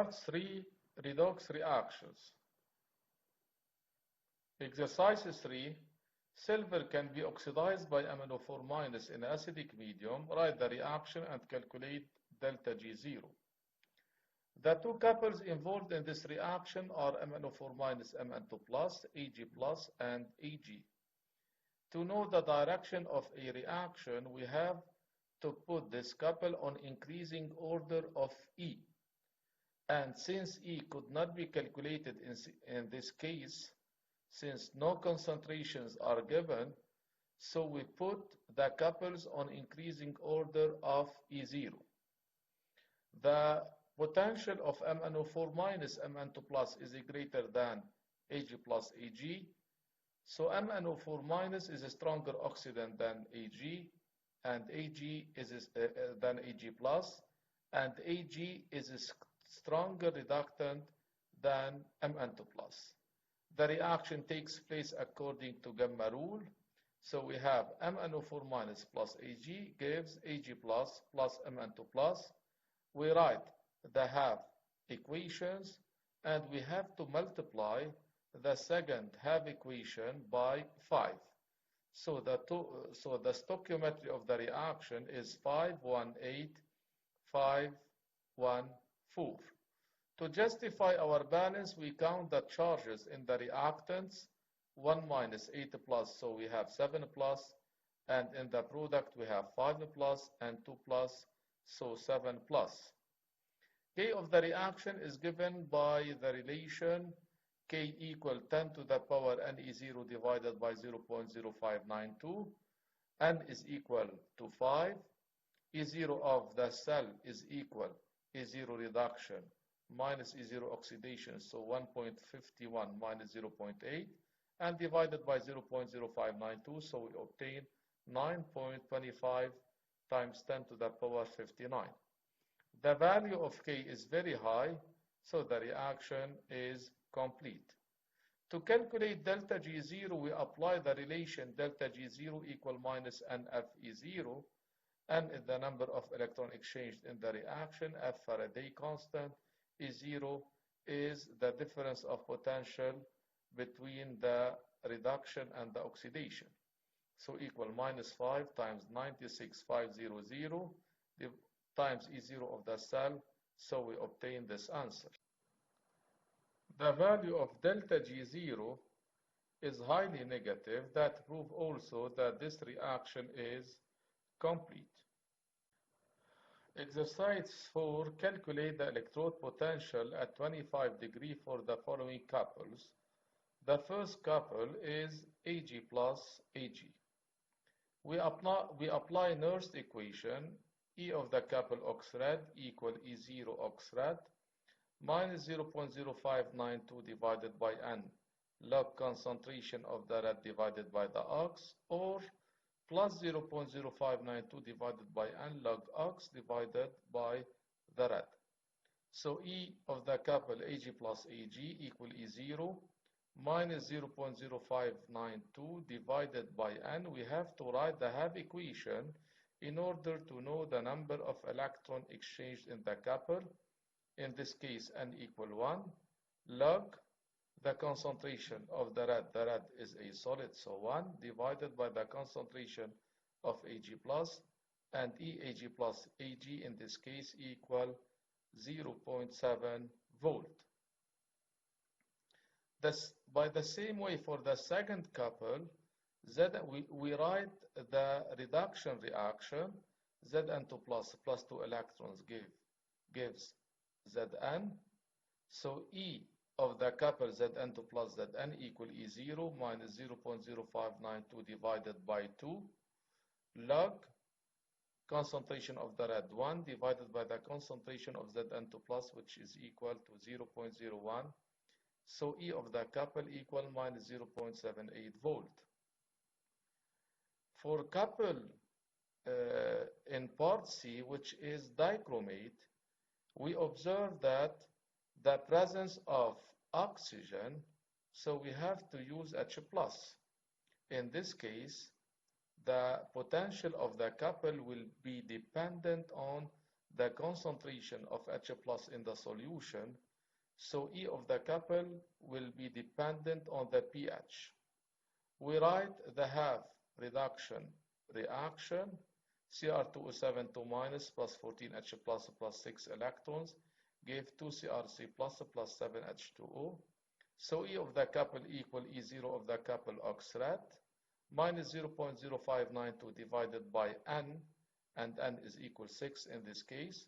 Part 3, Redox reactions. Exercise 3, silver can be oxidized by amino4- in acidic medium. Write the reaction and calculate delta G0. The two couples involved in this reaction are amino4- Mn2+, Ag+, and Ag. To know the direction of a reaction, we have to put this couple on increasing order of E. And since E could not be calculated in this case, since no concentrations are given, so we put the couples on increasing order of E0. The potential of MnO4- Mn2+ is greater than Ag plus Ag. So MnO4- is a stronger oxidant than Ag, and Ag is than Ag+, and Ag is a stronger reductant than Mn2+. The reaction takes place according to gamma rule. So we have MnO4- plus Ag gives Ag+ plus Mn2+. We write the half equations, and we have to multiply the second half equation by 5. So the stoichiometry of the reaction is 518,514. To justify our balance, we count the charges in the reactants, 1 minus 8 plus, so we have 7 plus, and in the product we have 5 plus and 2 plus, so 7 plus. K of the reaction is given by the relation K equal 10 to the power Ne0 divided by 0.0592. N is equal to 5. E0 of the cell is equal E0 reduction minus E0 oxidation, so 1.51 minus 0.8, and divided by 0.0592, so we obtain 9.25 times 10 to the power 59. The value of K is very high, so the reaction is complete. To calculate delta G0, we apply the relation delta G0 equal minus NFE0. N is the number of electrons exchanged in the reaction. F Faraday constant. E0 is the difference of potential between the reduction and the oxidation. So equal minus 5 times 96,500 times E0 of the cell. So we obtain this answer. The value of delta G0 is highly negative. That proves also that this reaction is complete. Exercise 4, calculate the electrode potential at 25 degrees for the following couples. The first couple is Ag plus Ag. We apply Nernst equation. E of the couple oxrad equal E0 oxrad minus 0.0592 divided by N log concentration of the rad divided by the ox, or plus 0.0592 divided by N log ox divided by the rad. So E of the couple Ag plus Ag equal E0 minus 0.0592 divided by N. We have to write the half equation in order to know the number of electrons exchanged in the couple. In this case, N equal 1, log the concentration of the rad is a solid, so 1, divided by the concentration of Ag plus, and Ag plus Ag in this case equal 0.7 volt. By the same way, for the second couple, we write the reduction reaction, Zn2 plus 2 electrons gives Zn. So E of the couple Zn2 plus Zn equal E0 minus 0.0592 divided by 2 log concentration of the rad 1 divided by the concentration of Zn2 plus, which is equal to 0.01. So E of the couple equal minus 0.78 volt. For couple in part C, which is dichromate, we observe that the presence of oxygen, so we have to use H+. In this case, the potential of the couple will be dependent on the concentration of H plus in the solution, so E of the couple will be dependent on the pH. We write the half reduction reaction, Cr2O7 2 minus plus 14H plus 6 electrons gave 2 Cr3 plus 7 H2O. So E of the couple equal E0 of the couple oxide minus 0.0592 divided by N, and N is equal 6 in this case,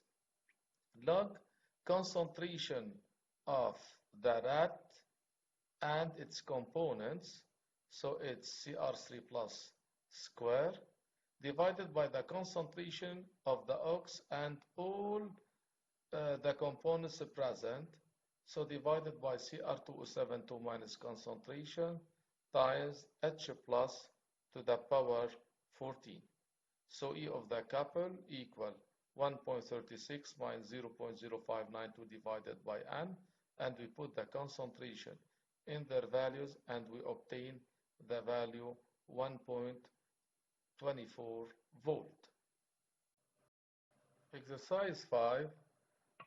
log concentration of the rat and its components, so it's Cr3 plus square, divided by the concentration of the ox and all the components present, so divided by Cr2O7 2 minus concentration times H plus to the power 14. So E of the couple equal 1.36 minus 0.0592 divided by N, and we put the concentration in their values and we obtain the value 1.24 volt. Exercise 5.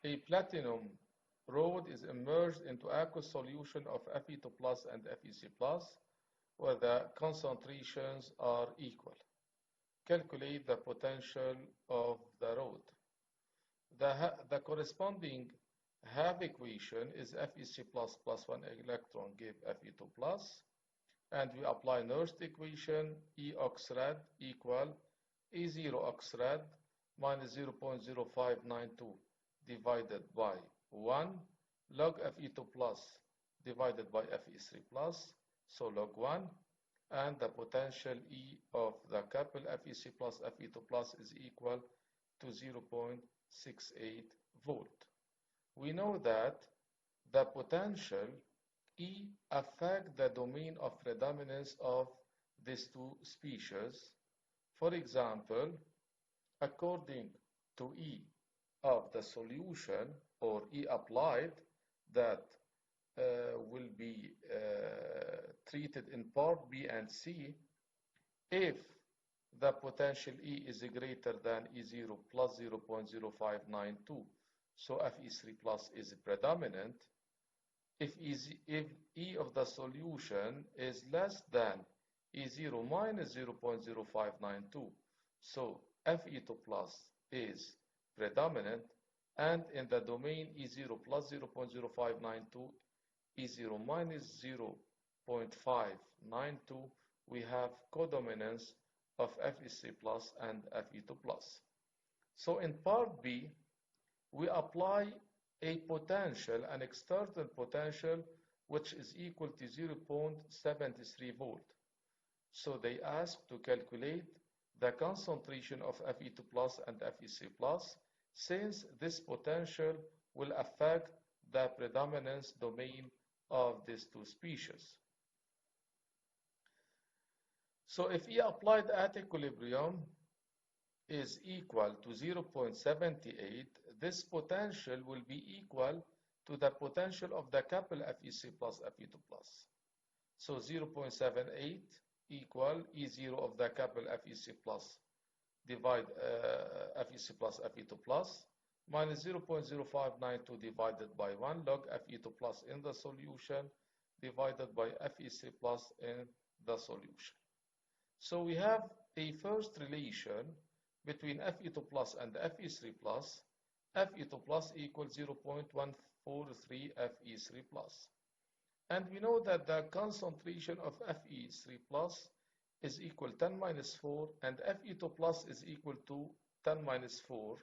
A platinum rod is immersed into aqueous solution of Fe2 plus and FeC plus where the concentrations are equal. Calculate the potential of the rod. The corresponding half equation is FeC plus 1 electron give Fe2 plus, and we apply Nernst equation, E oxide equal E0 oxide minus 0.0592 divided by 1 log Fe2 plus divided by Fe3 plus, so log 1, and the potential E of the couple FeC plus Fe2 plus is equal to 0.68 volt. We know that the potential E affect the domain of predominance of these two species. For example, according to E of the solution or E applied that will be treated in part B and C, if the potential E is greater than E0 plus 0.0592, so Fe3 plus is predominant. If E of the solution is less than E0 minus 0.0592, so Fe2 plus is predominant, and in the domain E0 plus 0.0592, E0 minus 0.592, we have codominance of FeC plus and Fe2 plus. So in part B, we apply a potential, an external potential, which is equal to 0.73 volt. So they ask to calculate the concentration of Fe2 plus and FeC plus, since this potential will affect the predominance domain of these two species. So if E applied at equilibrium is equal to 0.78, this potential will be equal to the potential of the couple FeC plus Fe2 plus. So 0.78 equal E0 of the couple FeC plus divide FeC plus Fe2 plus minus 0.0592 divided by 1 log Fe2 plus in the solution divided by FeC plus in the solution. So we have a first relation between Fe2 plus and Fe3 plus. Fe2 plus equals 0.143 Fe3 plus. And we know that the concentration of Fe3 plus is equal to 10 minus 4 and Fe2 plus is equal to 10 minus 4.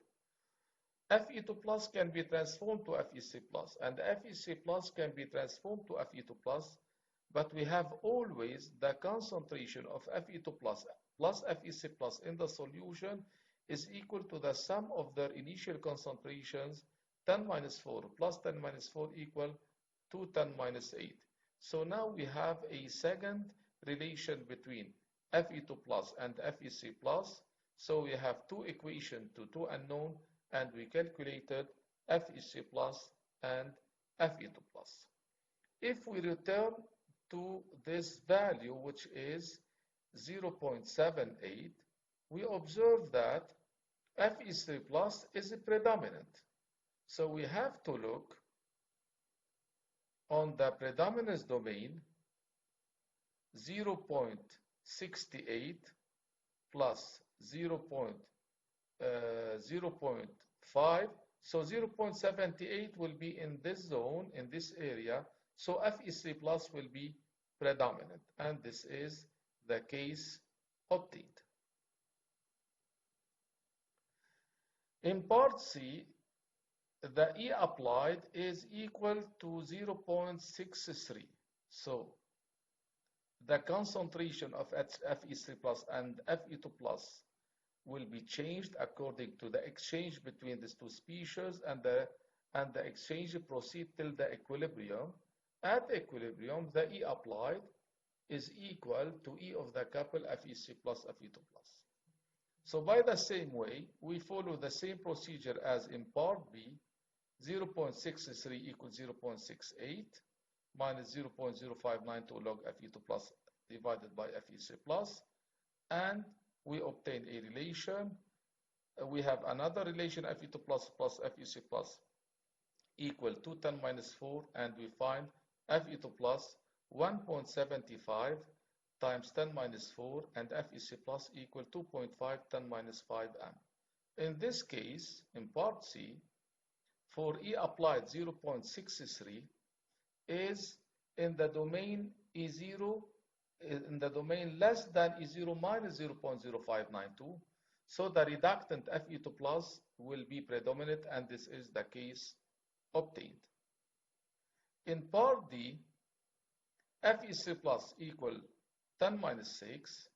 Fe2 plus can be transformed to FeC plus and FeC plus can be transformed to Fe2 plus, but we have always the concentration of Fe2 plus FeC plus in the solution is equal to the sum of their initial concentrations, 10 minus 4 plus 10 minus 4 equal to 10 minus 8. So now we have a second relation between Fe2 plus and FeC plus. So we have two equations to two unknown, and we calculated FeC plus and Fe2 plus. If we return to this value, which is 0.78, we observe that Fe3 plus is predominant. So we have to look on the predominance domain 0.68 plus 0.5. So 0.78 will be in this zone, in this area. So Fe3 plus will be predominant. And this is the case obtained. In part C, the E applied is equal to 0.63. So the concentration of Fe3 plus and Fe2 plus will be changed according to the exchange between these two species, and the exchange proceed till the equilibrium. At equilibrium, the E applied is equal to E of the couple Fe3 plus Fe2 plus. So by the same way, we follow the same procedure as in part B. 0.63 equals 0.68 minus 0.0592 log Fe2 plus divided by Fe3 plus, and we obtain a relation. We have another relation, Fe2 plus plus Fe3 plus equal to 10 minus 4, and we find Fe2 plus 1.75 times 10 minus 4, and Fe3 plus equal 2.5 10 minus 5 m. In this case, in part C, for E applied 0.63 is in the domain E0, in the domain less than E0 minus 0.0592. So the reductant Fe2 plus will be predominant, and this is the case obtained. In part D, Fe3 plus equal 10 minus 6,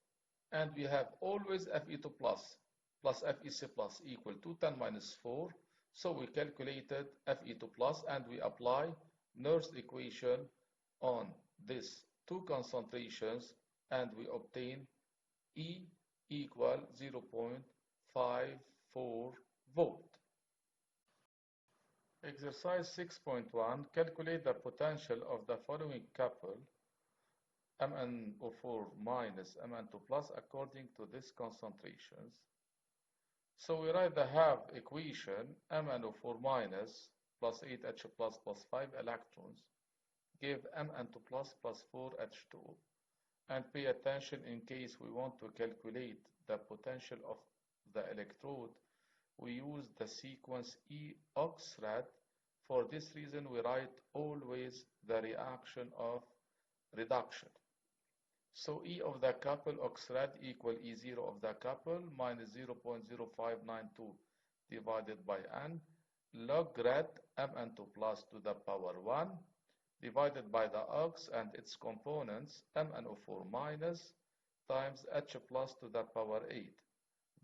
and we have always Fe2 plus Fe3 plus equal to 10 minus 4. So we calculated Fe2 plus, and we apply Nernst equation on these two concentrations, and we obtain E equal 0.54 volt. Exercise 6.1, calculate the potential of the following couple, MnO4 minus Mn2 plus, according to these concentrations. So we write the half equation, MnO4 minus plus 8H plus 5 electrons give Mn2 plus 4H2. And pay attention, in case we want to calculate the potential of the electrode, we use the sequence E-oxrad. For this reason, we write always the reaction of reduction. So E of the couple oxrad equal E0 of the couple minus 0.0592 divided by N log rad Mn2 plus to the power 1 divided by the ox and its components MnO4 minus times H plus to the power 8.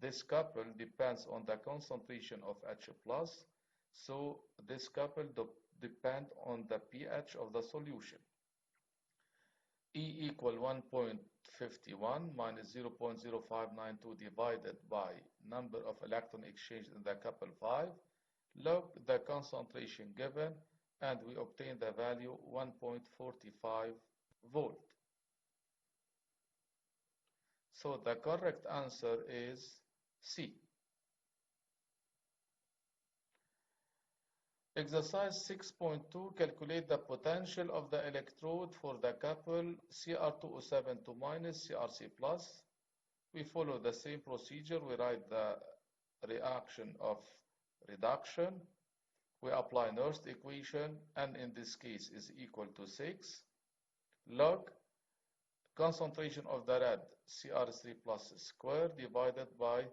This couple depends on the concentration of H plus, so this couple depends on the pH of the solution. E equal 1.51 minus 0.0592 divided by number of electron exchanged in the couple 5, log the concentration given, and we obtain the value 1.45 volt. So the correct answer is C. Exercise 6.2, calculate the potential of the electrode for the couple Cr2O7 minus Crc plus. We follow the same procedure. We write the reaction of reduction. We apply Nernst equation, and in this case is equal to 6 log concentration of the red Cr3 plus square divided by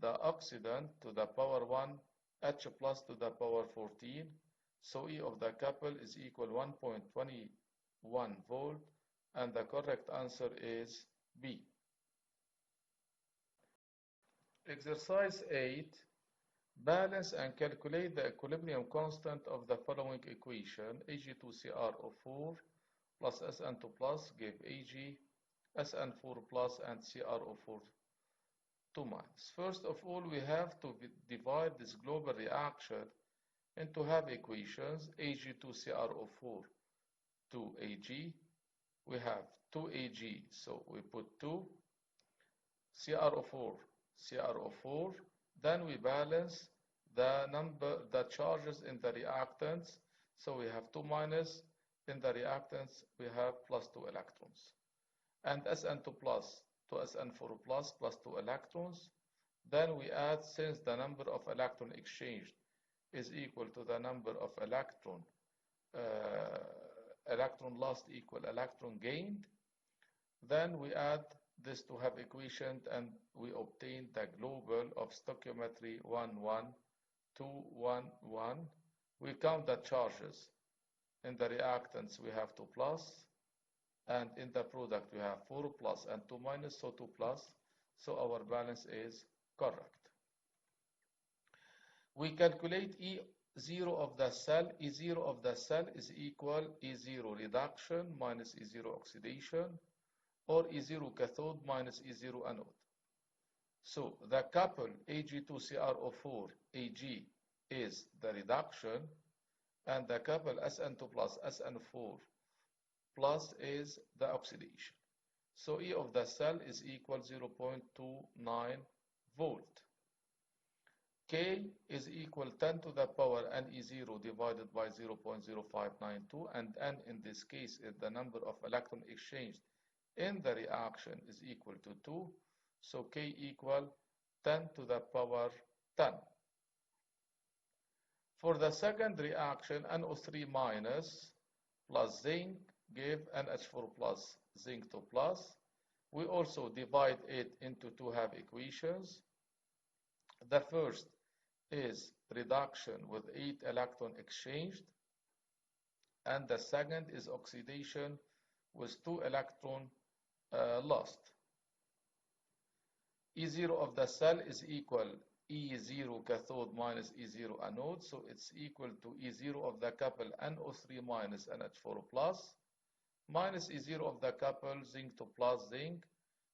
the oxidant to the power 1 H plus to the power 14. So E of the couple is equal 1.21 volt, and the correct answer is B. Exercise 8, balance and calculate the equilibrium constant of the following equation. Ag2CrO4 plus Sn2 plus give Ag, Sn4 plus and CrO4 2 minus. First of all, we have to divide this global reaction into half equations. Ag2CrO4 to Ag. We have 2Ag, so we put 2. CrO4, Then we balance the charges in the reactants. So we have 2 minus. In the reactants, we have plus 2 electrons. And Sn2 plus to Sn4 plus 2 electrons. Then we add, since the number of electron exchanged is equal to the number of electron lost equal electron gained, then we add this to have equation, and we obtain the global of stoichiometry 1, 1, 2, 1, 1. We count the charges. In the reactants, we have 2 plus, and in the product, we have 4 plus and 2 minus, so 2 plus. So our balance is correct. We calculate E0 of the cell. E0 of the cell is equal E0 reduction minus E0 oxidation, or E0 cathode minus E0 anode. So the couple Ag2CrO4 Ag is the reduction, and the couple Sn2 plus Sn4 plus is the oxidation. So E of the cell is equal 0.29 volt. K is equal 10 to the power NE0 divided by 0.0592, and N in this case is the number of electron exchanged in the reaction is equal to 2. So K equal 10 to the power 10. For the second reaction, NO3 minus plus zinc give NH4 plus zinc 2 plus. We also divide it into two half equations. The first is reduction with 8 electron exchanged, and the second is oxidation with 2 electron lost. E0 of the cell is equal E0 cathode minus E0 anode, so it's equal to E0 of the couple NO3 minus NH4 plus minus E0 of the couple zinc 2 plus zinc,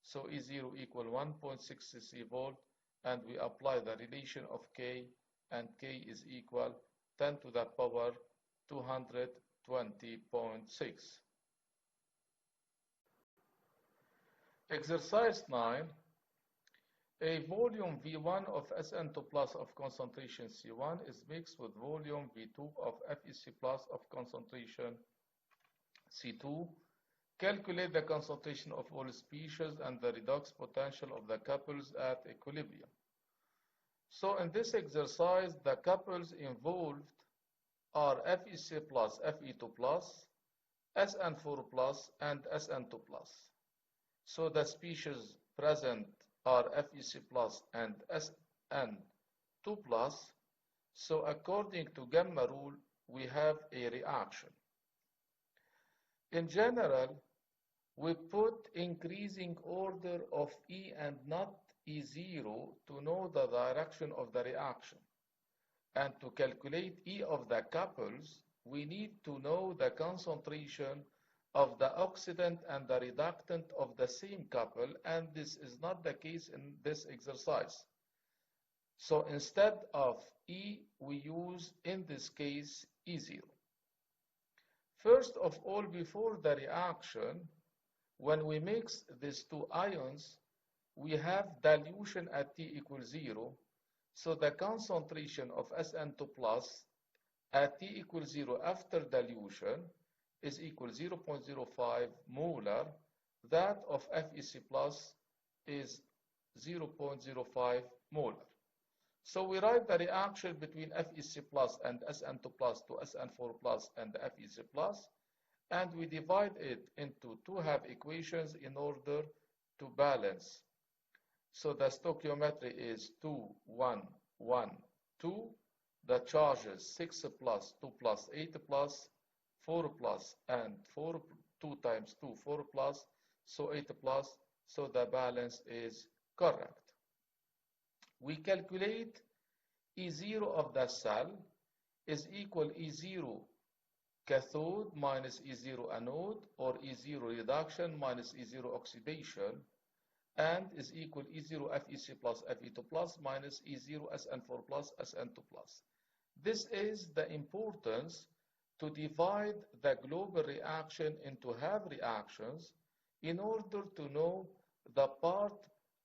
so E0 equal 1.63 volt, and we apply the relation of K, and K is equal 10 to the power 220.6. Exercise 9. A volume V1 of Sn2 plus of concentration C1 is mixed with volume V2 of FeC plus of concentration C2. Calculate the concentration of all species and the redox potential of the couples at equilibrium. So in this exercise, the couples involved are FeC plus, Fe2 plus, Sn4 plus, and Sn2 plus. So the species present are FeC plus and Sn2 plus. So according to gamma rule, we have a reaction. In general, we put increasing order of E and not E0 to know the direction of the reaction. And to calculate E of the couples, we need to know the concentration of the oxidant and the reductant of the same couple, and this is not the case in this exercise. So instead of E, we use, in this case, E0. First of all, before the reaction, when we mix these two ions, we have dilution at T equals 0. So the concentration of Sn2 plus at T equals 0 after dilution is equal 0.05 molar. That of FeC plus is 0.05 molar. So we write the reaction between FeC plus and Sn2 plus to Sn4 plus and FeC plus, and we divide it into two half equations in order to balance. So the stoichiometry is 2, 1, 1, 2. The charges 6 plus, 2 plus, 8 plus, 4 plus, and 4, 2 times 2, 4 plus, so 8 plus, so the balance is correct. We calculate E0 of the cell is equal E0 cathode minus E0 anode, or E0 reduction minus E0 oxidation, and is equal E0 FeC plus Fe2 plus minus E0 Sn4 plus Sn2 plus. This is the importance to divide the global reaction into half reactions in order to know the part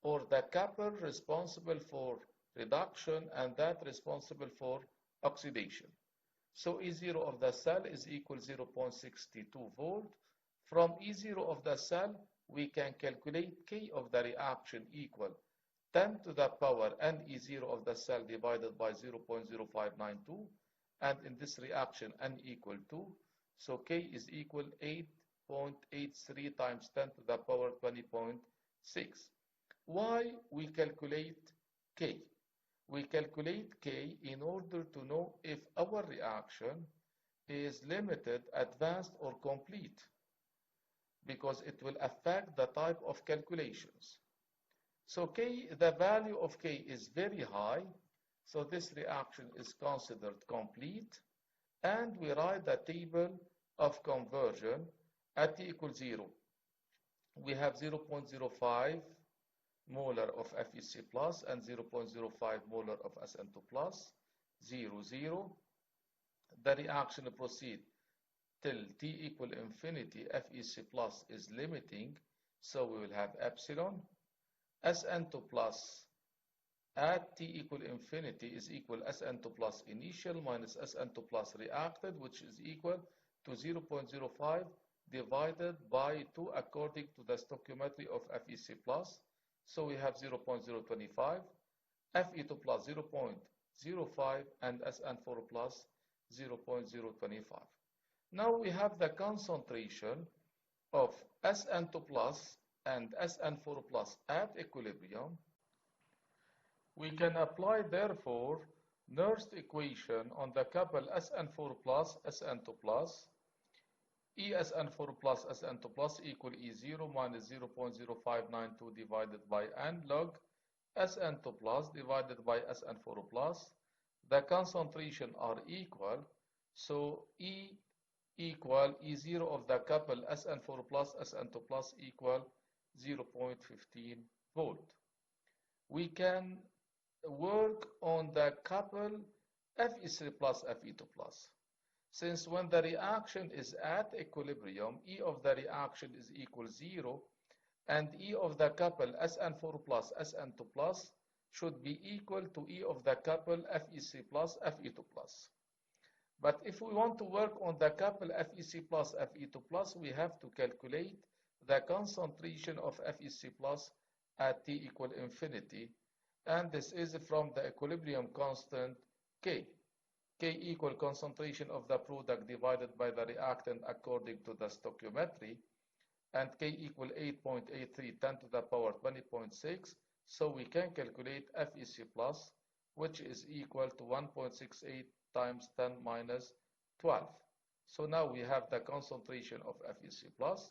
or the couple responsible for reduction, and that responsible for oxidation. So E0 of the cell is equal 0.62 volt. From E0 of the cell, we can calculate K of the reaction equal 10 to the power n E0 of the cell divided by 0.0592, and in this reaction n equal 2, so K is equal 8.83 times 10 to the power 20.6. Why we calculate K? We calculate K in order to know if our reaction is limited, advanced, or complete, because it will affect the type of calculations. So K, the value of K is very high, so this reaction is considered complete, and we write the table of conversion at T equals 0. We have 0.05 molar of FeC plus and 0.05 molar of SN2 plus, 0, 0. The reaction proceeds till T equal infinity. FeC plus is limiting, so we will have epsilon. SN2 plus at T equal infinity is equal SN2 plus initial minus SN2 plus reacted, which is equal to 0.05 divided by 2 according to the stoichiometry of FeC plus. So we have 0.025, Fe2 plus 0.05, and SN4 plus 0.025. Now we have the concentration of SN2 plus and SN4 plus at equilibrium. We can apply, therefore, Nernst equation on the couple SN4 plus SN2 plus. ESN4 plus SN2 plus equal E0 minus 0.0592 divided by N log SN2 plus divided by SN4 plus. The concentration are equal, so E equal E0 of the couple SN4 plus SN2 plus equal 0.15 volt. We can work on the couple Fe3 plus Fe2 plus. Since when the reaction is at equilibrium, E of the reaction is equal 0, and E of the couple SN4 plus SN2 plus should be equal to E of the couple FeC plus Fe2 plus. But if we want to work on the couple FeC plus Fe2 plus, we have to calculate the concentration of FeC plus at T equal infinity, and this is from the equilibrium constant K. K equal concentration of the product divided by the reactant according to the stoichiometry, and K equal 8.83 10 to the power 20.6, so we can calculate FeC plus, which is equal to 1.68 times 10 minus 12. So now we have the concentration of FeC plus,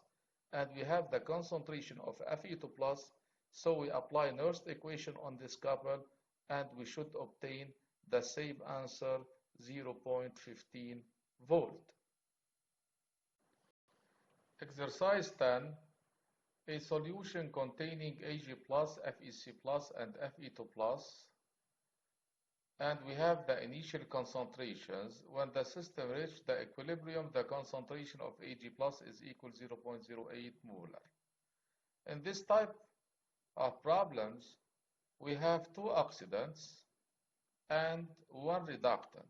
and we have the concentration of Fe2 plus, so we apply Nernst equation on this couple, and we should obtain the same answer, 0.15 volt. Exercise 10, a solution containing Ag plus, FeC plus, and Fe2 plus, and we have the initial concentrations. When the system reaches the equilibrium, the concentration of Ag plus is equal 0.08 molar. In this type of problems, we have 2 oxidants and 1 reductant.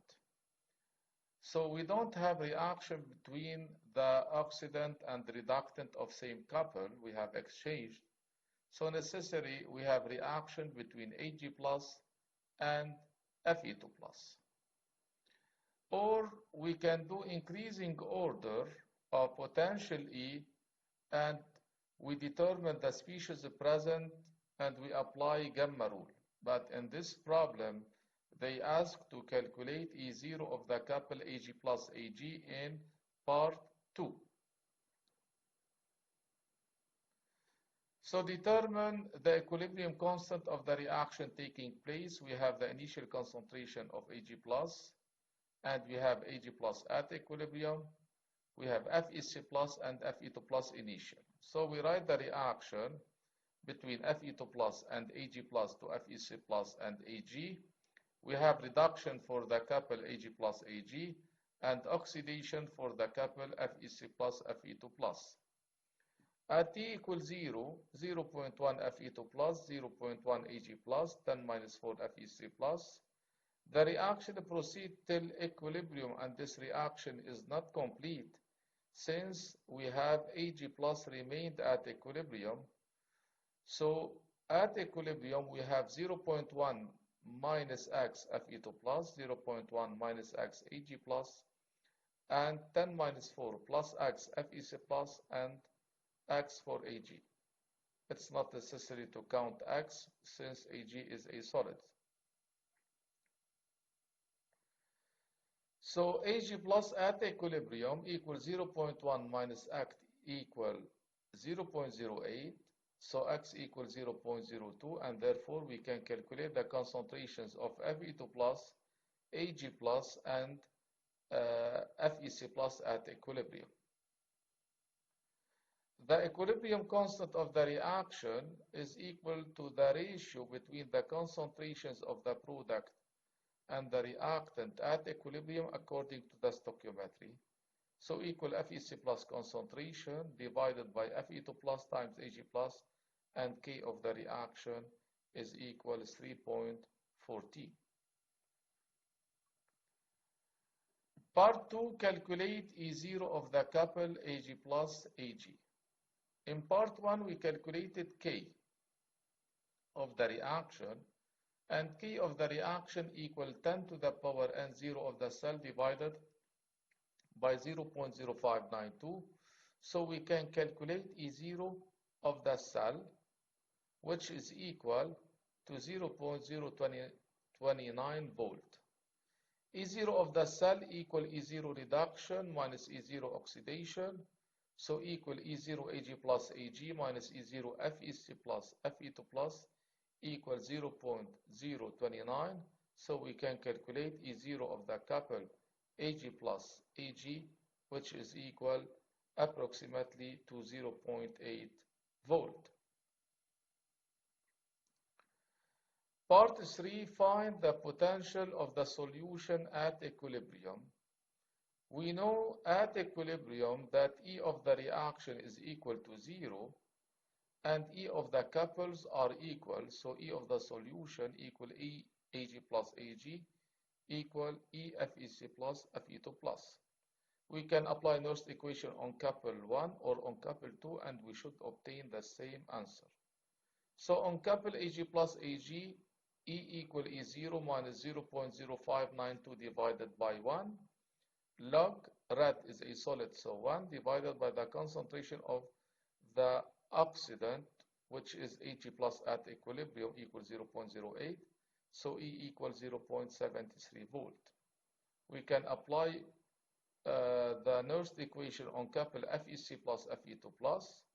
So we don't have reaction between the oxidant and the reductant of same couple. We have exchanged. So necessary we have reaction between Ag plus and Fe2 plus. Or we can do increasing order of potential E, and we determine the species present and we apply gamma rule. But in this problem, they ask to calculate E0 of the couple Ag plus Ag in part 2. So determine the equilibrium constant of the reaction taking place. We have the initial concentration of Ag plus, and we have Ag plus at equilibrium. We have FeC plus and Fe2 plus initial. So we write the reaction between Fe2 plus and Ag plus to FeC plus and Ag. We have reduction for the couple Ag plus Ag, and oxidation for the couple FeC plus Fe2 plus. At T equals 0, 0.1 Fe2 plus, 0.1 Ag plus, 10 minus 4 Fe3 plus. The reaction proceeds till equilibrium, and this reaction is not complete since we have Ag plus remained at equilibrium. So at equilibrium, we have 0.1 minus X Fe2 plus, 0.1 minus X Ag plus, and 10 minus 4 plus X Fec plus, and X for Ag. It's not necessary to count X since Ag is a solid. So Ag plus at equilibrium equals 0.1 minus X equal 0.08. So X equals 0.02, and therefore we can calculate the concentrations of Fe2 plus, Ag plus, and Fec plus at equilibrium. The equilibrium constant of the reaction is equal to the ratio between the concentrations of the product and the reactant at equilibrium according to the stoichiometry. So equal Fec plus concentration divided by Fe2 plus times Ag plus, and K of the reaction is equal 3.14. Part 2, calculate E0 of the couple Ag plus Ag. In part 1, we calculated K of the reaction, and K of the reaction equal 10 to the power n0 of the cell divided by 0.0592. So we can calculate E0 of the cell, which is equal to 0.029 volt. E0 of the cell equal E0 reduction minus E0 oxidation. So equal E0 Ag plus Ag minus E0 Fec plus Fe2 plus equal 0.029. So we can calculate E0 of the couple Ag plus Ag, which is equal approximately to 0.8 volt. Part 3, find the potential of the solution at equilibrium. We know at equilibrium that E of the reaction is equal to 0 and E of the couples are equal. So E of the solution equal E Ag plus Ag equal E Fec plus Fe2 plus. We can apply Nernst equation on couple 1 or on couple 2, and we should obtain the same answer. So on couple Ag plus Ag, E equal E0 minus 0.0592 divided by 1. Log red is a solid, so 1 divided by the concentration of the oxidant, which is Ag plus at equilibrium, equals 0.08. So E equals 0.73 volt. We can apply the Nernst equation on couple Fec plus Fe2 plus.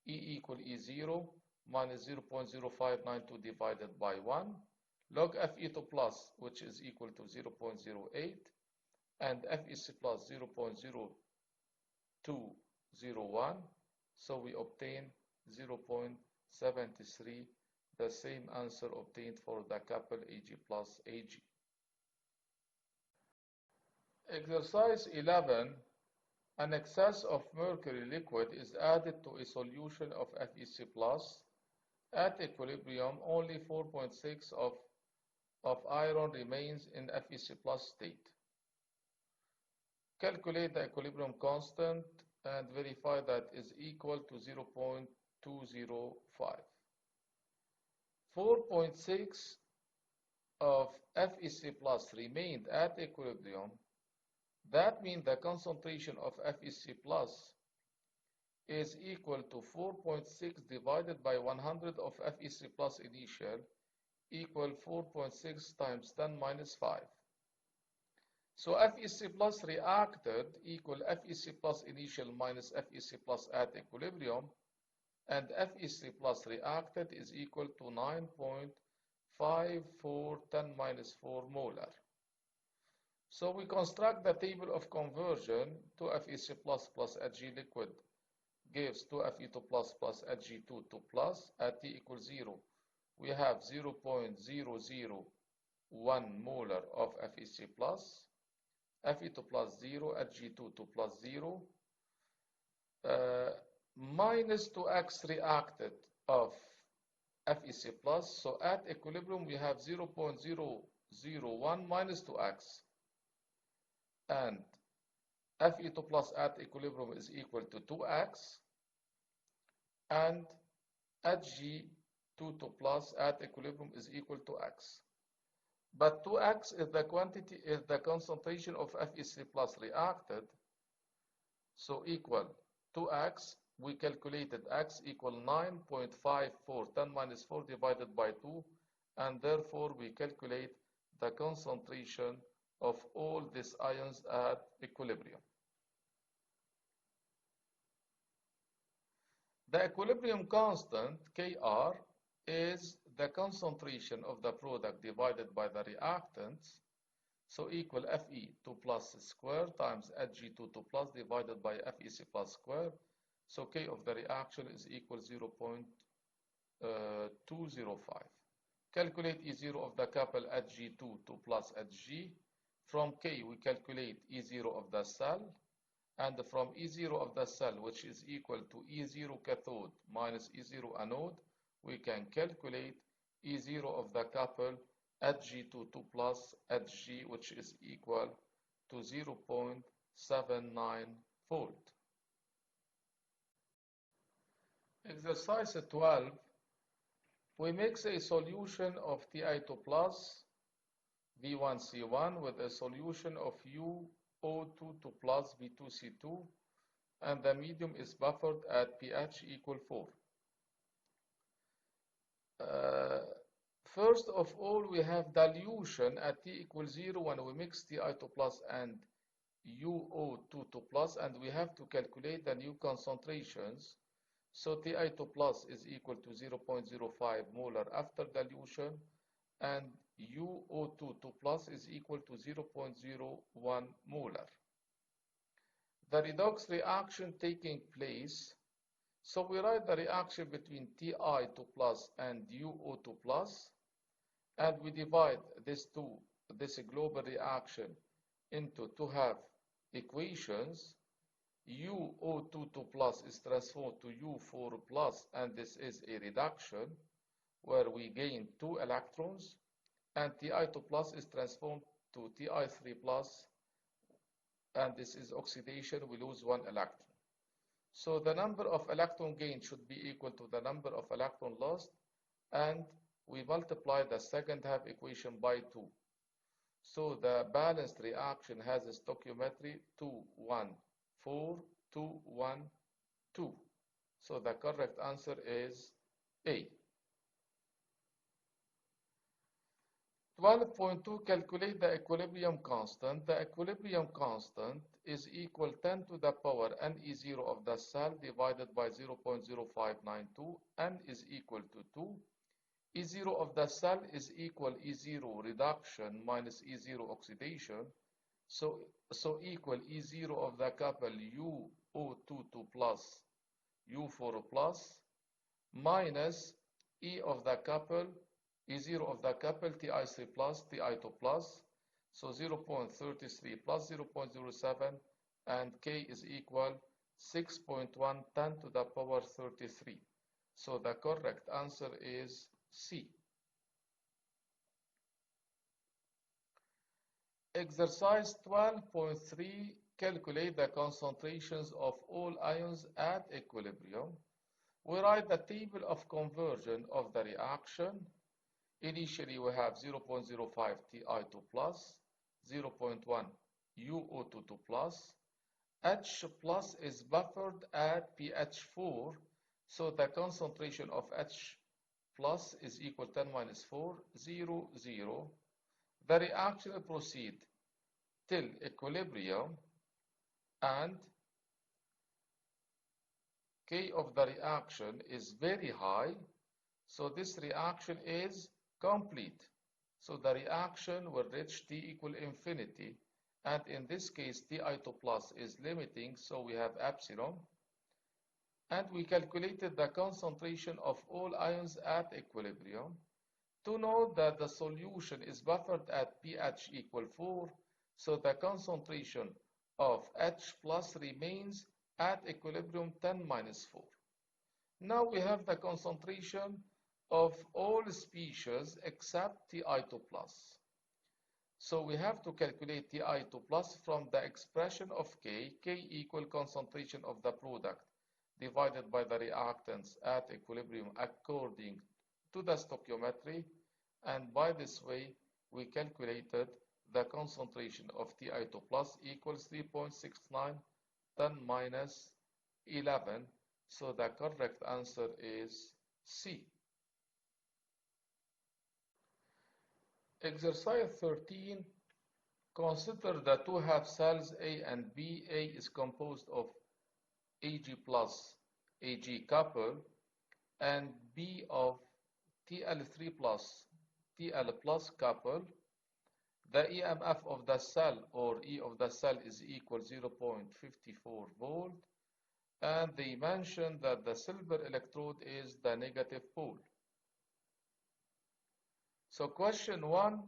E equal E0 minus 0.0592 divided by 1. Log Fe2 plus, which is equal to 0.08. And Fec plus 0.0201, so we obtain 0.73, the same answer obtained for the couple Ag plus Ag. Exercise 11, an excess of mercury liquid is added to a solution of Fec plus. At equilibrium, only 4.6 of iron remains in Fec plus state. Calculate the equilibrium constant and verify that is equal to 0.205. 4.6 of Fec plus remained at equilibrium. That means the concentration of Fec plus is equal to 4.6 divided by 100 of Fec plus initial equal 4.6 times 10 minus 5. So Fec plus reacted equal Fec plus initial minus Fec plus at equilibrium, and Fec plus reacted is equal to 9.54 10 minus 4 molar. So we construct the table of conversion to Fec plus Ag liquid gives 2Fe2 plus Ag2 2 plus at T equals 0. We have 0.001 molar of Fec plus, Fe2 plus 0, Ag2 2 plus 0, minus 2x reacted of FeC plus. So at equilibrium we have 0.001 minus 2x, and Fe2 plus at equilibrium is equal to 2x, and Hg22 plus at equilibrium is equal to x. But 2x is the concentration of FeC plus reacted, so equal 2x. We calculated x equal 9.54, 10 minus 4 divided by 2, and therefore we calculate the concentration of all these ions at equilibrium. The equilibrium constant, Kr, is the concentration of the product divided by the reactants, so equal Fe2 plus square times Hg22 plus divided by FeC plus square. So K of the reaction is equal 0.205. Calculate E0 of the couple Hg22 plus Hg. From K we calculate E0 of the cell, and from E0 of the cell, which is equal to E0 cathode minus E0 anode, we can calculate E0 of the couple Hg22 plus Hg, which is equal to 0.79 volt. Exercise 12, we mix a solution of Ti2 plus V1C1 with a solution of UO22 plus V2C2, and the medium is buffered at pH equal 4. First of all, we have dilution at T equals 0 when we mix Ti2 plus and UO22 plus, and we have to calculate the new concentrations. So Ti2 plus is equal to 0.05 molar after dilution, and UO22 plus is equal to 0.01 molar. The redox reaction taking place, so we write the reaction between Ti2 plus and UO2 plus, and we divide this global reaction into two half equations. UO22 plus is transformed to U4 plus, and this is a reduction where we gain 2 electrons, and Ti2 plus is transformed to Ti3 plus, and this is oxidation, we lose 1 electron. So the number of electron gain should be equal to the number of electron lost, and we multiply the second half equation by 2. So the balanced reaction has a stoichiometry 2, 1, 4, 2, 1, 2. So the correct answer is A. 12.2, calculate the equilibrium constant. The equilibrium constant is equal 10 to the power Ne0 of the cell divided by 0.0592. N is equal to 2. E0 of the cell is equal E0 reduction minus E0 oxidation. So equal E0 of the couple UO22 plus U4 plus minus E of the couple E0 of the couple Ti3 plus Ti2 plus. So 0.33 plus 0.07, and K is equal 6.1 10 to the power 33. So the correct answer is C. Exercise 12.3, calculate the concentrations of all ions at equilibrium. We write the table of conversion of the reaction. Initially we have 0.05 Ti2 plus, 0.1 UO22 plus. H plus is buffered at pH 4, so the concentration of H plus is equal 10 minus 4, 0, 0. The reaction proceeds till equilibrium, and K of the reaction is very high, so this reaction is complete. So the reaction will reach T equal infinity, and in this case Ti2 plus is limiting, so we have epsilon. And we calculated the concentration of all ions at equilibrium. To know that the solution is buffered at pH equal 4, so the concentration of H plus remains at equilibrium 10 minus 4. Now we have the concentration of all species except Ti2 plus. So we have to calculate Ti2 plus from the expression of K. K equal concentration of the product divided by the reactants at equilibrium according to the stoichiometry, and by this way we calculated the concentration of Ti2 plus equals 3.69 10 minus 11, so the correct answer is C. Exercise 13, consider the two half cells A and B. A is composed of Ag plus Ag couple and B of Tl3 plus Tl plus couple. The EMF of the cell, or E of the cell, is equal 0.54 volt, and they mentioned that the silver electrode is the negative pole. So question 1,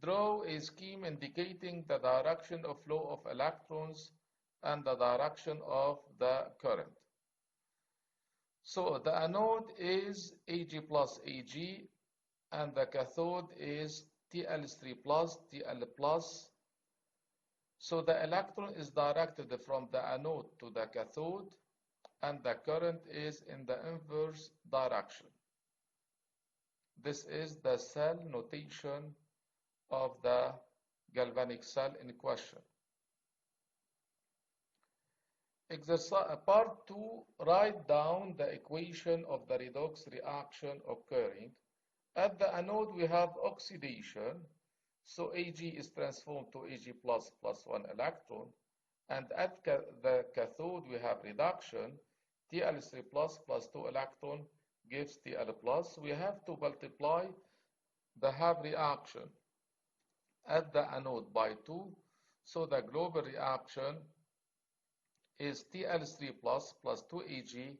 draw a scheme indicating the direction of flow of electrons and the direction of the current. So the anode is Ag plus Ag, and the cathode is Tl3 plus Tl plus. So the electron is directed from the anode to the cathode, and the current is in the inverse direction. This is the cell notation of the galvanic cell in question. Exercise part 2, write down the equation of the redox reaction occurring. At the anode we have oxidation, so Ag is transformed to Ag plus plus 1 electron, and at the cathode we have reduction, Tl3 plus plus 2 electron gives Tl plus. We have to multiply the half reaction at the anode by 2, so the global reaction is Tl3 plus plus 2Ag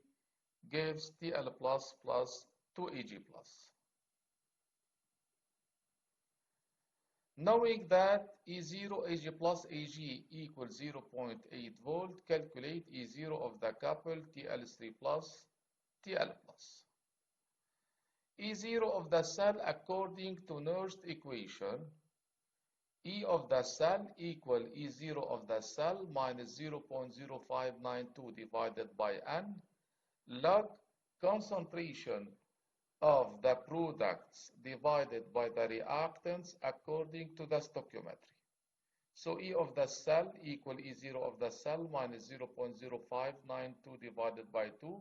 gives Tl plus plus 2Ag plus. Knowing that E0 Ag plus Ag equals 0.8 volt, calculate E0 of the couple Tl3 plus Tl plus. E0 of the cell according to Nernst equation, E of the cell equal E0 of the cell minus 0.0592 divided by N log concentration of the products divided by the reactants according to the stoichiometry. So E of the cell equal E0 of the cell minus 0.0592 divided by 2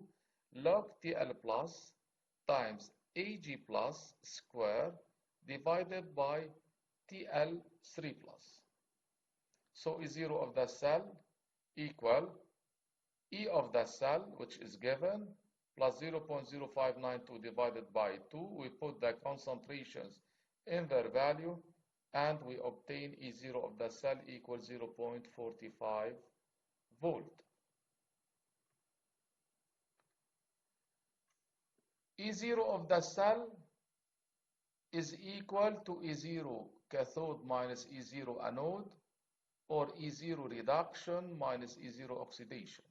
log Tl plus times Ag plus square divided by Tl3 plus. So E0 of the cell equal E of the cell, which is given, plus 0.0592 divided by 2. We put the concentrations in their value, and we obtain E0 of the cell equals 0.45 volt. E0 of the cell is equal to E0 cathode minus E0 anode, or E0 reduction minus E0 oxidation.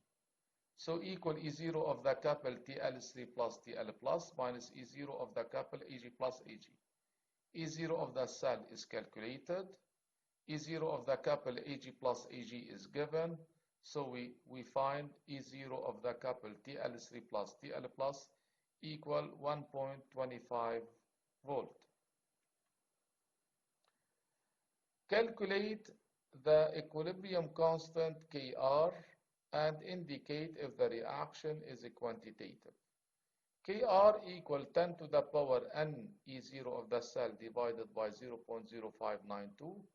So equal E0 of the couple Tl3 plus Tl plus minus E0 of the couple Ag plus Ag. E0 of the cell is calculated. E0 of the couple Ag plus Ag is given. So we find E0 of the couple Tl3 plus Tl plus equal 1.25 volt. Calculate the equilibrium constant Kr and indicate if the reaction is quantitative. Kr equal 10 to the power n E0 of the cell divided by 0.0592,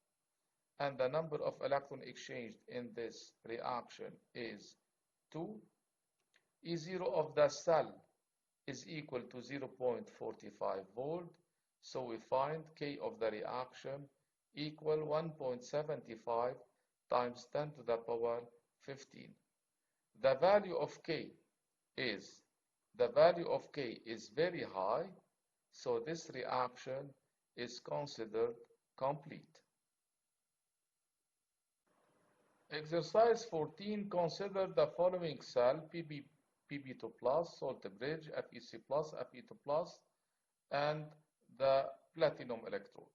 and the number of electrons exchanged in this reaction is 2. E0 of the cell is equal to 0.45 volt, so we find K of the reaction equal 1.75 times 10 to the power 15. The value of K is very high, so this reaction is considered complete. Exercise 14, consider the following cell, Pb2 plus, salt bridge, FeC plus, Fe2 plus, and the platinum electrode.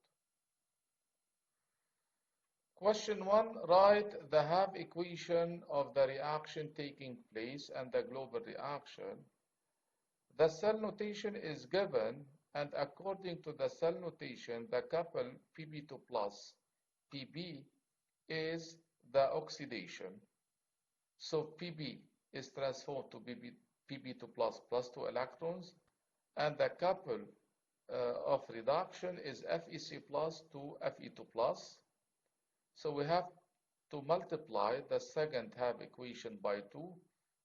Question 1, write the half equation of the reaction taking place and the global reaction. The cell notation is given, and according to the cell notation, the couple Pb2 plus Pb is the oxidation. So Pb is transformed to Pb2 plus 2 electrons, and the couple of reduction is FeC plus to Fe2 plus. So we have to multiply the second half equation by 2,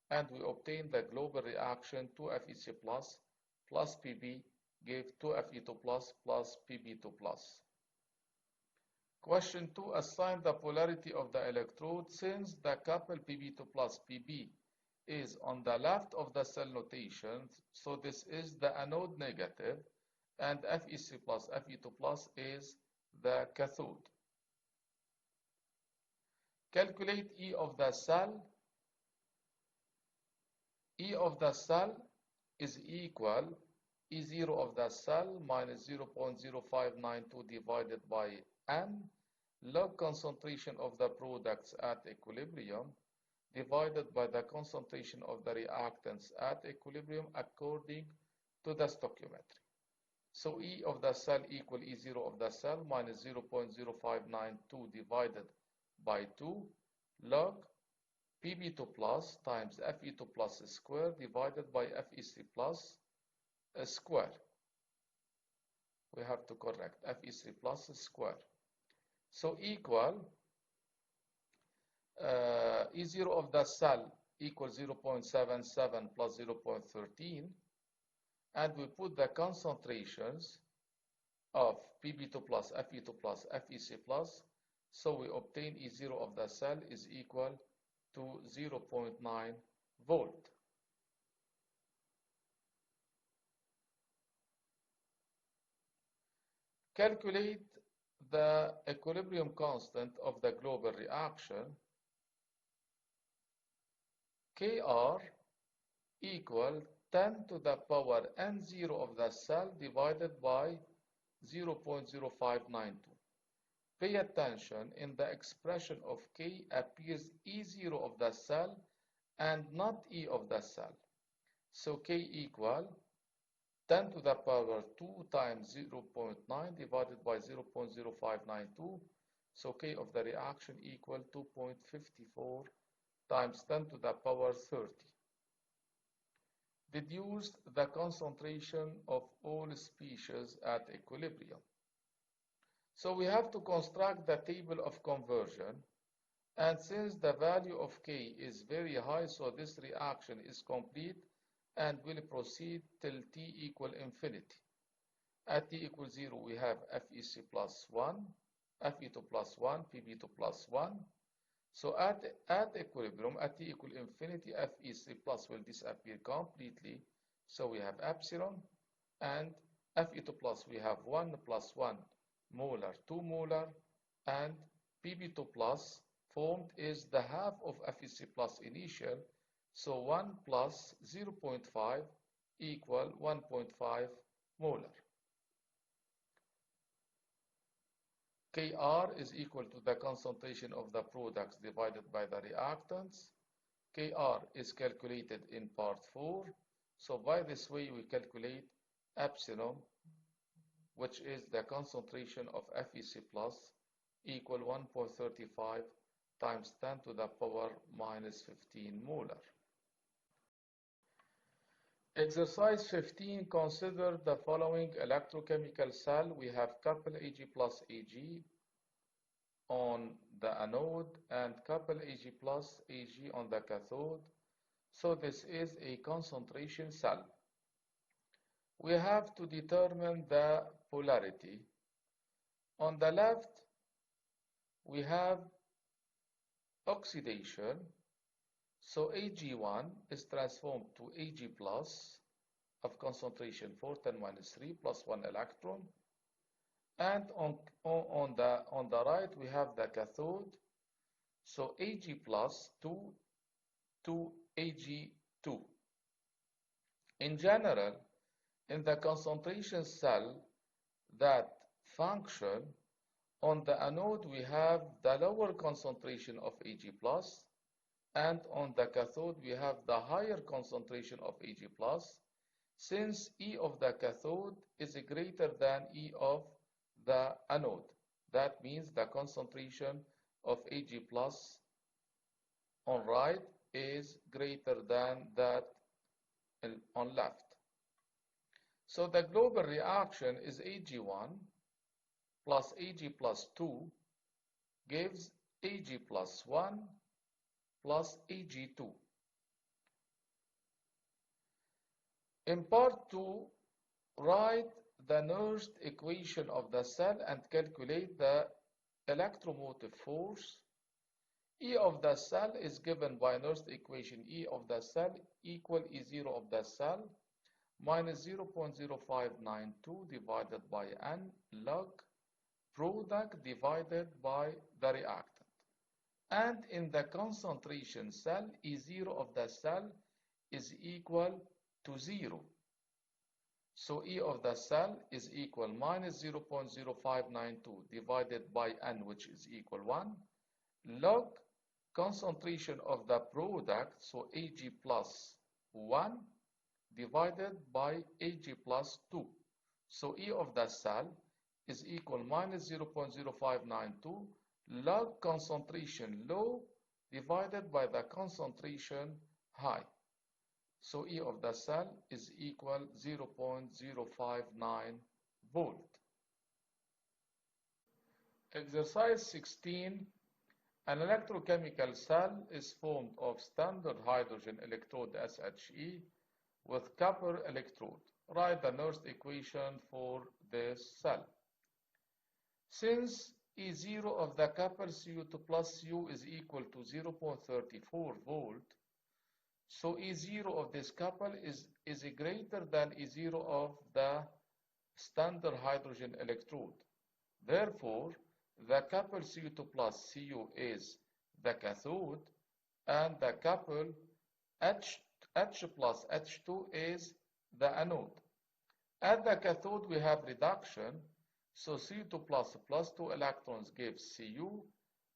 and we obtain the global reaction 2FeC plus Pb gave 2Fe2 plus Pb2 plus. Question 2, assign the polarity of the electrode. Since the couple Pb2 plus Pb is on the left of the cell notation, so this is the anode negative, and FeC plus Fe2 plus is the cathode. Calculate E of the cell. E of the cell is equal E0 of the cell minus 0.0592 divided by N log concentration of the products at equilibrium divided by the concentration of the reactants at equilibrium according to the stoichiometry. So E of the cell equal E0 of the cell minus 0.0592 divided by 2 log Pb2 plus times Fe2 plus square divided by FeC plus square. We have to correct FeC plus square. So equal E0 of the cell equals 0.77 plus 0.13, and we put the concentrations of Pb2 plus Fe2 plus FeC plus, so we obtain E0 of the cell is equal to 0.9 volt. Calculate the equilibrium constant of the global reaction. Kr equal 10 to the power N0 of the cell divided by 0.0592. Pay attention, in the expression of K appears E0 of the cell and not E of the cell. So K equal 10 to the power 2 times 0.9 divided by 0.0592. So K of the reaction equal 2.54 times 10 to the power 30. Deduce the concentration of all species at equilibrium. So we have to construct the table of conversion, and since the value of K is very high, so this reaction is complete and will proceed till T equal infinity. At T equals 0, we have FeC plus 1, Fe2 plus 1, Pb2 plus 1. So at equilibrium, at T equal infinity, FeC plus will disappear completely. So we have epsilon, and Fe2 plus we have 1 plus 1 molar, 2 molar, and Pb2 plus formed is the half of FeC plus initial, so 1 plus 0.5 equal 1.5 molar. Kr is equal to the concentration of the products divided by the reactants. Kr is calculated in part 4, so by this way we calculate epsilon, which is the concentration of FeC plus equal 1.35 times 10 to the power minus 15 molar. Exercise 15, consider the following electrochemical cell. We have couple Ag plus Ag on the anode and couple Ag plus Ag on the cathode. So this is a concentration cell. We have to determine the polarity. On the left, we have oxidation. So Ag1 is transformed to Ag plus of concentration 410-3 plus 1 electron. And on the right, we have the cathode. So Ag plus 2 to Ag2. In general, in the concentration cell that function, on the anode we have the lower concentration of Ag plus, and on the cathode we have the higher concentration of Ag plus, since E of the cathode is greater than E of the anode. That means the concentration of Ag plus on right is greater than that on left. So the global reaction is Ag1 plus Ag plus 2 gives Ag plus 1 plus Ag2. In part 2, write the Nernst equation of the cell and calculate the electromotive force. E of the cell is given by Nernst equation. E of the cell equal E0 of the cell minus 0.0592 divided by N log product divided by the reactant. And in the concentration cell, E0 of the cell is equal to 0. So E of the cell is equal minus 0.0592 divided by N, which is equal 1, log concentration of the product, so Ag plus 1 divided by Ag plus 2. So E of the cell is equal minus 0.0592 log concentration low divided by the concentration high. So E of the cell is equal 0.059 volt. Exercise 16. An electrochemical cell is formed of standard hydrogen electrode SHE with copper electrode. Write the Nernst equation for this cell. Since E0 of the copper Cu2 plus Cu is equal to 0.34 volt, so E0 of this couple is greater than E0 of the standard hydrogen electrode. Therefore, the couple Cu2 plus Cu is the cathode, and the couple H plus H2 is the anode. At the cathode, we have reduction, so Cu2 plus 2 electrons gives Cu.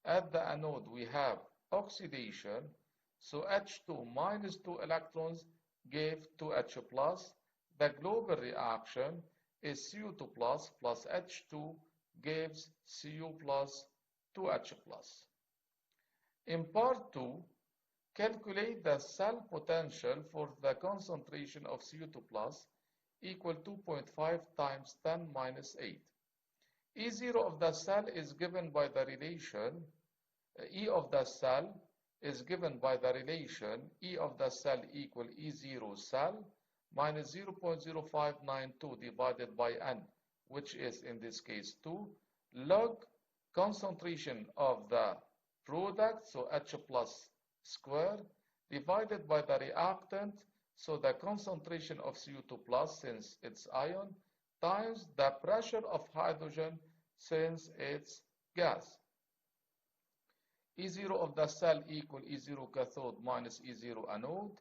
At the anode, we have oxidation, so H2 minus 2 electrons give 2H plus. The global reaction is Cu2 plus H2 gives Cu plus 2H plus. In part 2, calculate the cell potential for the concentration of Cu2 plus equal 2.5 times 10 minus 8. E0 of the cell is given by the relation, E of the cell is given by the relation E of the cell equal E0 cell minus 0.0592 divided by N, which is in this case 2, log concentration of the product, so H plus square, divided by the reactant, so the concentration of Cu2 plus since it's ion, times the pressure of hydrogen since it's gas. E0 of the cell equal E0 cathode minus E0 anode,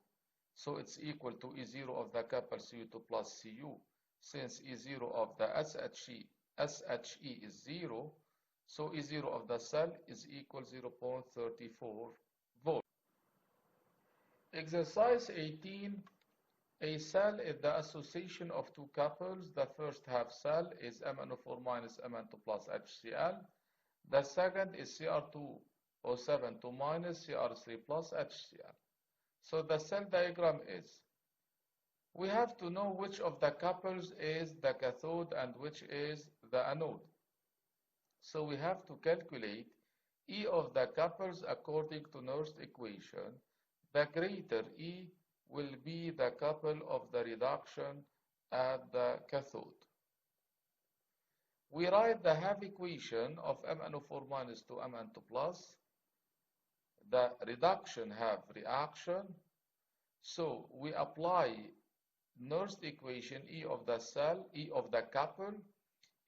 so it's equal to E0 of the couple Cu2 plus Cu, since E0 of the SHE is 0, so E0 of the cell is equal 0.34 volt. Exercise 18. A cell is the association of two couples. The first half cell is MnO4 minus Mn2 plus HCl. The second is Cr2O7 minus Cr3 plus HCl. So the cell diagram is, we have to know which of the couples is the cathode and which is the anode. So we have to calculate E of the couples according to Nernst equation. The greater E will be the couple of the reduction at the cathode. We write the half equation of MnO4 minus to Mn2 plus, the reduction half reaction. So we apply Nernst equation E of the cell, E of the couple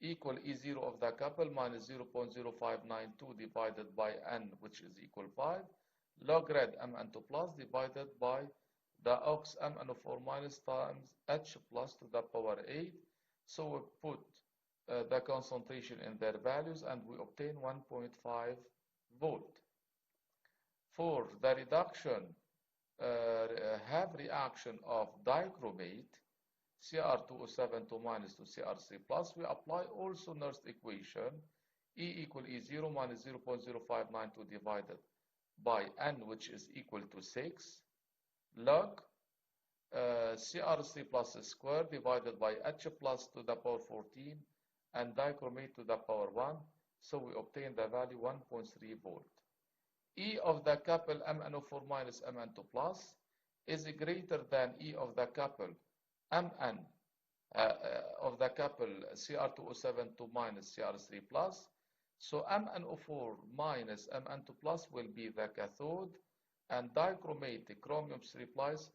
equal E0 of the couple minus 0.0592 divided by N, which is equal 5, log rad Mn2 plus divided by the ox MnO4 minus times H plus to the power 8. So we put the concentration in their values and we obtain 1.5 volt. For the reduction, have reaction of dichromate, Cr2O7 minus to Cr3 plus, we apply also Nernst equation, E equal E0 minus 0.0592 divided by N, which is equal to 6, log Cr3 plus squared divided by H plus to the power 14 and dichromate to the power 1. So we obtain the value 1.3 volt. E of the couple MnO4 minus Mn2 plus is greater than E of the couple Mn of the couple Cr2O7 minus Cr3 plus. So MnO4 minus Mn2 plus will be the cathode, and dichromate chromium 3 plus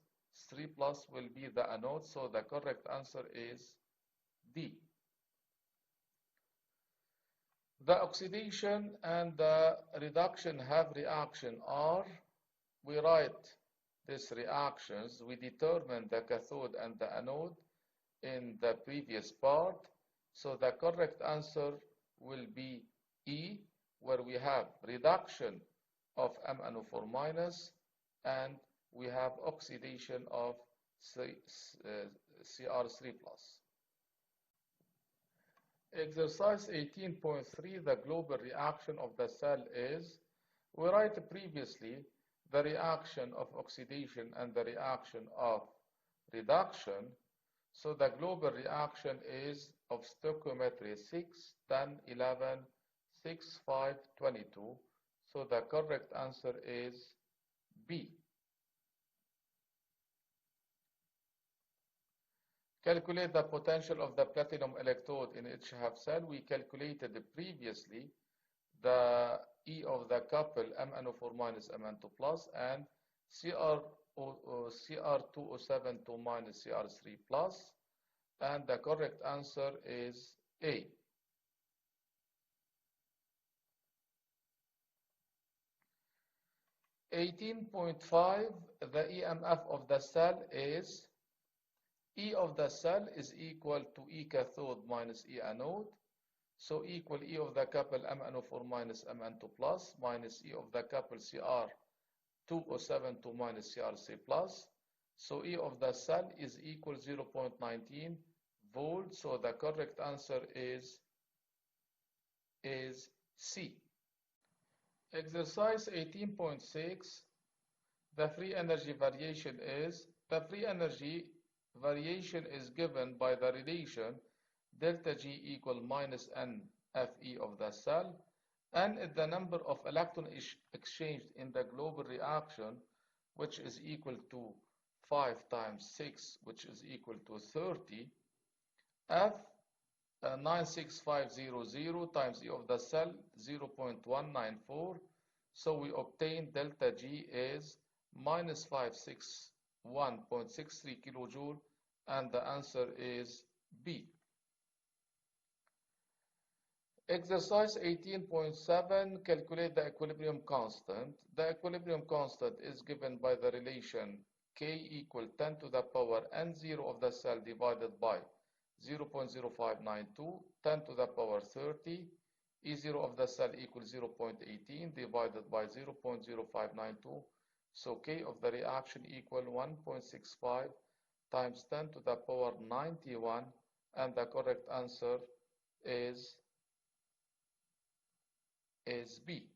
will be the anode. So the correct answer is D. The oxidation and the reduction have reaction are, we write these reactions, we determine the cathode and the anode in the previous part. So the correct answer will be E, where we have reduction of MnO4 minus and we have oxidation of Cr3 plus. Exercise 18.3, the global reaction of the cell is, we write previously the reaction of oxidation and the reaction of reduction. So the global reaction is of stoichiometry 6, 10, 11, 6, 5, 22. So the correct answer is B. Calculate the potential of the platinum electrode in each half cell. We calculated previously the E of the couple MnO4 minus Mn2 plus and Cr2O7 minus Cr3 plus, and the correct answer is A. (18.5) The EMF of the cell is, E of the cell is equal to E cathode minus E anode. So equal E of the couple MnO4 minus Mn2 plus minus E of the couple Cr2O7 minus Cr3 plus. So E of the cell is equal 0.19 volt. So the correct answer is C. Exercise 18.6. The free energy variation is, the free energy variation is given by the relation delta G equal minus N Fe of the cell. N is the number of electrons exchanged in the global reaction, which is equal to 5 times 6, which is equal to 30. F 96500 times E of the cell 0.194. So we obtain delta G is minus 561.63 kilojoule, and the answer is B. Exercise 18.7, calculate the equilibrium constant. The equilibrium constant is given by the relation K equal 10 to the power N0 of the cell divided by 0.0592, 10 to the power 30. E0 of the cell equals 0.18 divided by 0.0592. So K of the reaction equal 1.65 times 10 to the power 91, and the correct answer is B.